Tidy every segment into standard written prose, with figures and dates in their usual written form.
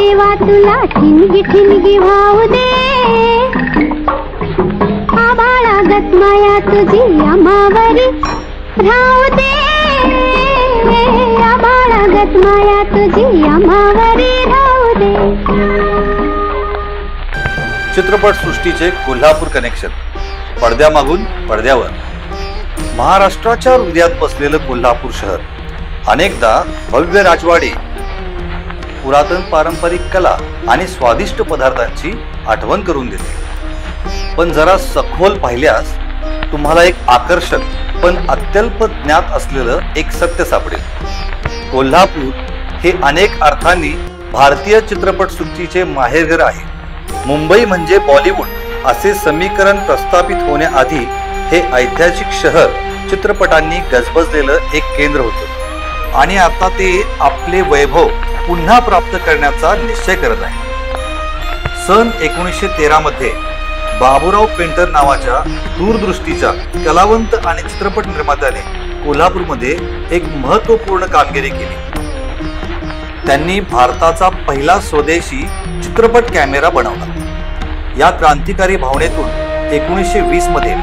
देवा तुला ठिणगी ठिणगी भाऊ दे, आबाळागत माया तुझी आम्हावरी राहू दे, आबाळागत माया तुझी आम्हावरी राहू दे. चित्रपट सृष्टीचे कोल्हापूर कनेक्शन, पडद्यामागून पडद्यावर. महाराष्ट्राच्या हृदयात बसलेलं कोल्हापूर शहर अनेकदा भव्य राजवाडे, पुरातन पारंपरिक कला आणि स्वादिष्ट पदार्थांची आठवण करून देते. पण जरा सखोल पाहिल्यास तुम्हाला एक आकर्षक पण अत्यल्प ज्ञात असलेलं एक सत्य सापडेल. कोल्हापूर हे अनेक अर्थांनी भारतीय चित्रपट सृष्टीचे माहेरघर आहे. मुंबई म्हणजे बॉलिवूड असे समीकरण प्रस्थापित होण्याआधी हे ऐतिहासिक शहर चित्रपटांनी गजबजलेलं एक केंद्र होतं आणि आता ते आपले वैभव पुन्हा प्राप्त करण्याचा निश्चय करत आहे. सन 1913 मध्ये बाबूराव पेंटर नावाच्या दूरदृष्टीच्या कलावंत आणि चित्रपट निर्मात्याने कोल्हापूरमध्ये एक महत्त्वपूर्ण कामगिरी केली. त्यांनी भारताचा पहिला स्वदेशी चित्रपट कॅमेरा बनवला. या क्रांतिकारी भावनेतून 1920 मध्ये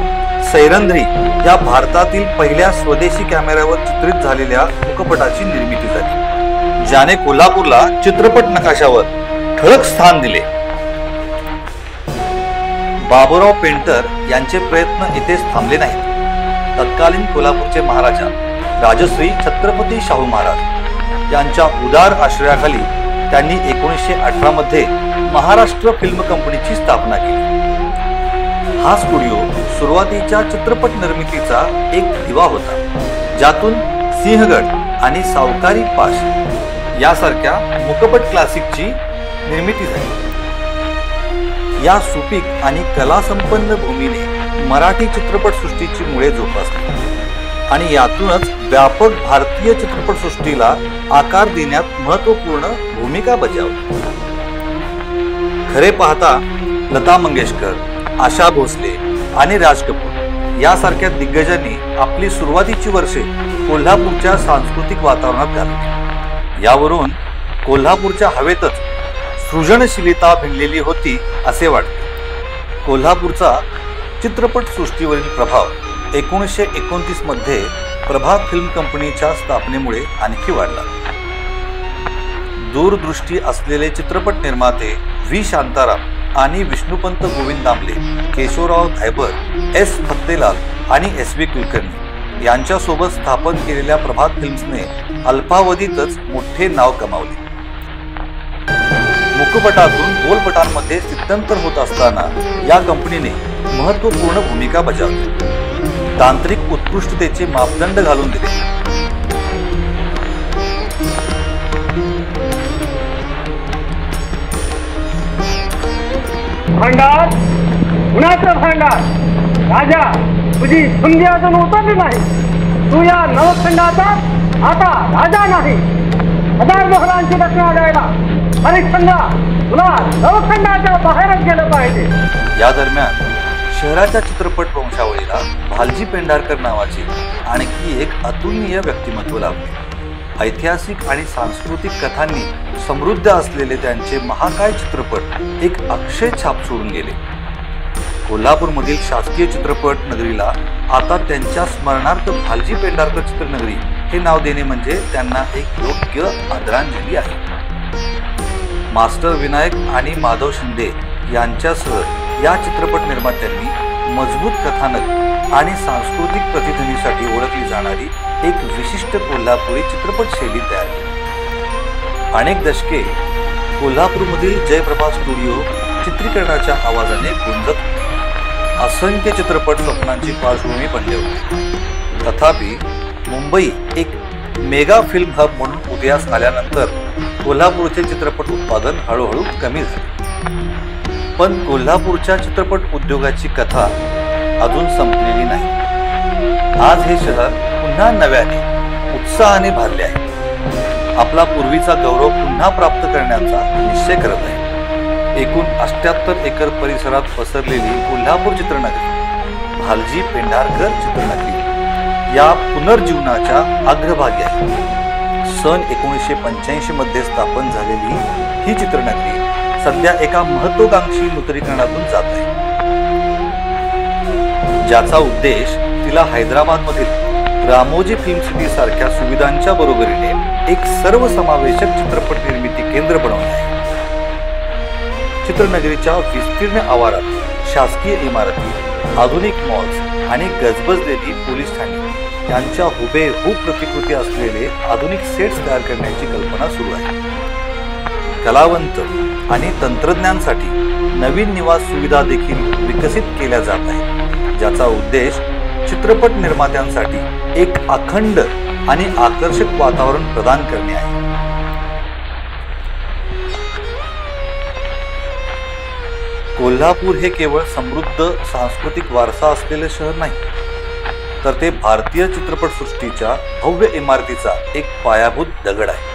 सैरंध्री या भारतातील पहिल्या स्वदेशी कॅमेऱ्यावर चित्रित झालेल्या मुखपटाची निर्मिती झाली, ज्याने कोल्हापूरला चित्रपट नकाशावर ठळक स्थान दिले. बाबूराव पेंटर यांचे प्रयत्न इथेच थांबले नाहीत. तत्कालीन कोल्हापूरचे महाराजा राजश्री छत्रपती शाहू महाराज यांच्या उदार आश्रयाखाली त्यांनी 1918 मध्ये महाराष्ट्र फिल्म कंपनीची स्थापना केली. हा स्टुडिओ सुरुवातीच्या चित्रपट निर्मितीचा एक दिवा होता, ज्यातून सिंहगड आणि सावकारी पाश यासारख्या मुखपट क्लासिकची निर्मिती झाली. या सुपीक आणि कलासंपन्न भूमीने मराठी चित्रपट सृष्टीची मुळे जोपासली आणि यातूनच व्यापक भारतीय चित्रपट सृष्टीला आकार देण्यात महत्त्वपूर्ण भूमिका बजावली. खरे पाहता लता मंगेशकर, आशा भोसले आणि राज कपूर यासारख्या दिग्गजांनी आपली सुरुवातीची वर्षे कोल्हापूरच्या सांस्कृतिक वातावरणात घालवली. यावरून कोल्हापूरच्या हवेतच सृजनशीलता भिनलेली होती असे वाटते. कोल्हापूरचा चित्रपट सृष्टीवरील प्रभाव 1929 मध्ये प्रभा फिल्म कंपनीच्या स्थापनेमुळे आणखी वाढला. दूरदृष्टी असलेले चित्रपट निर्माते व्ही शांताराम आणि विष्णुपंत गोविंद दामले, केशवराव धायबर, एस फत्तेलाल आणि एस व्ही कुलकर्णी यांच्यासोबत स्थापन केलेल्या प्रभात फिल्म्सने अल्पावधीतच मोठे नाव कमावले. मुखपटातून बोलपटांमध्ये स्थित्यंतर होत असताना या कंपनीने महत्त्वपूर्ण भूमिका बजावली. तांत्रिक उत्कृष्टतेचे मापदंड घालून दिले. भांडार, कुणाचं भांडार? राजा, तुझी संधी अजून उतरली नाही. तू या नवखंडाचा आता राजा नाही. हजार मोहरांची दक्षिणा द्यायला हरिश्चंद्रा, तुला नवखंडाच्या बाहेरच गेलं पाहिजे. या दरम्यान शहराच्या चित्रपट वंशावळीला भालजी पेंढारकर नावाचे आणखी एक अतुलनीय व्यक्तिमत्व लाभले. ऐतिहासिक आणि सांस्कृतिक कथांनी समृद्ध असलेले त्यांचे महाकाय चित्रपट एक अक्षय छाप सोडून गेले. कोल्हापूरमधील शासकीय चित्रपट नगरीला आता त्यांच्या स्मरणार्थ भालजी पेंढारकर चित्रनगरी हे नाव देणे म्हणजे त्यांना एक योग्य आदरांजली आहे. मास्टर विनायक आणि माधव शिंदे यांच्यासह या चित्रपट निर्मात्यांनी मजबूत कथानक आणि सांस्कृतिक प्रतिध्वनीसाठी ओळखली जाणारी एक विशिष्ट कोल्हापुरी चित्रपट शैली तयार केली. अनेक दशके कोल्हापूरमधील जयप्रभा स्टुडिओ चित्रीकरणाच्या आवाजाने गुंजत होते. असंख्य चित्रपट स्वप्नांची पार्श्वभूमी बनले होते. तथापि मुंबई एक मेगा फिल्म हब म्हणून उदयास आल्यानंतर कोल्हापूरचे चित्रपट उत्पादन हळूहळू कमी झाले. पण कोल्हापूरच्या चित्रपट उद्योगाची कथा अजून संपलेली नाही. आज हे शहर पुन्हा नव्याने उत्साहाने भरले आहे. आपला पूर्वीचा गौरव पुन्हा प्राप्त करण्याचा निश्चय करत आहे. एकूण 78 एकर परिसरात पसरलेली कोल्हापूर चित्रनगरी भालजी पेंढारकर चित्रनगरी या पुनर्जीवनाच्या अग्रभागी आहे. सन 1985 मध्ये स्थापन झालेली ही चित्रनगरी सध्या एका महत्वाकांक्षी नूतनीकरणातून जात आहे, ज्याचा उद्देश तिला हैदराबाद मधील रामोजी फिल्म सिटी सारख्या सुविधांच्या बरोबरीने एक सर्वसमावेशक चित्रपट निर्मिती केंद्र बनवणे आहे. चित्रनगरीच्या विस्तीर्ण आवारात शासकीय इमारती, आधुनिक मॉल्स आणि गजबजलेली पोलीस ठाणी यांच्या हुबेहूब प्रतिकृती असलेले आधुनिक सेट्स तयार करण्याची कल्पना सुरू आहे. कलावंत आणि तंत्रज्ञांसाठी नवीन निवास सुविधा देखील विकसित केल्या जात आहेत, ज्याचा उद्देश चित्रपट निर्मात्यांसाठी एक अखंड आणि आकर्षक वातावरण प्रदान करणे आहे. कोल्हापूर हे केवळ समृद्ध सांस्कृतिक वारसा असलेले शहर नाही, तर ते भारतीय चित्रपटसृष्टीच्या भव्य इमारतीचा एक पायाभूत दगड आहे.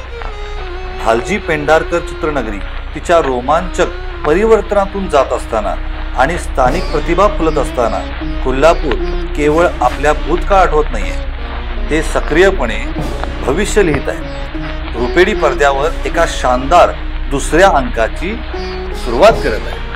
भालजी पेंढारकर चित्रनगरी तिच्या रोमांचक परिवर्तनातून जात असताना आणि स्थानिक प्रतिभा फुलत असताना कोल्हापूर केवळ आपल्या भूतकाळ आठवत नाहीये, ते सक्रियपणे भविष्य लिहित आहे. रुपेरी पडद्यावर एका शानदार दुसऱ्या अंकाची सुरुवात करत आहे.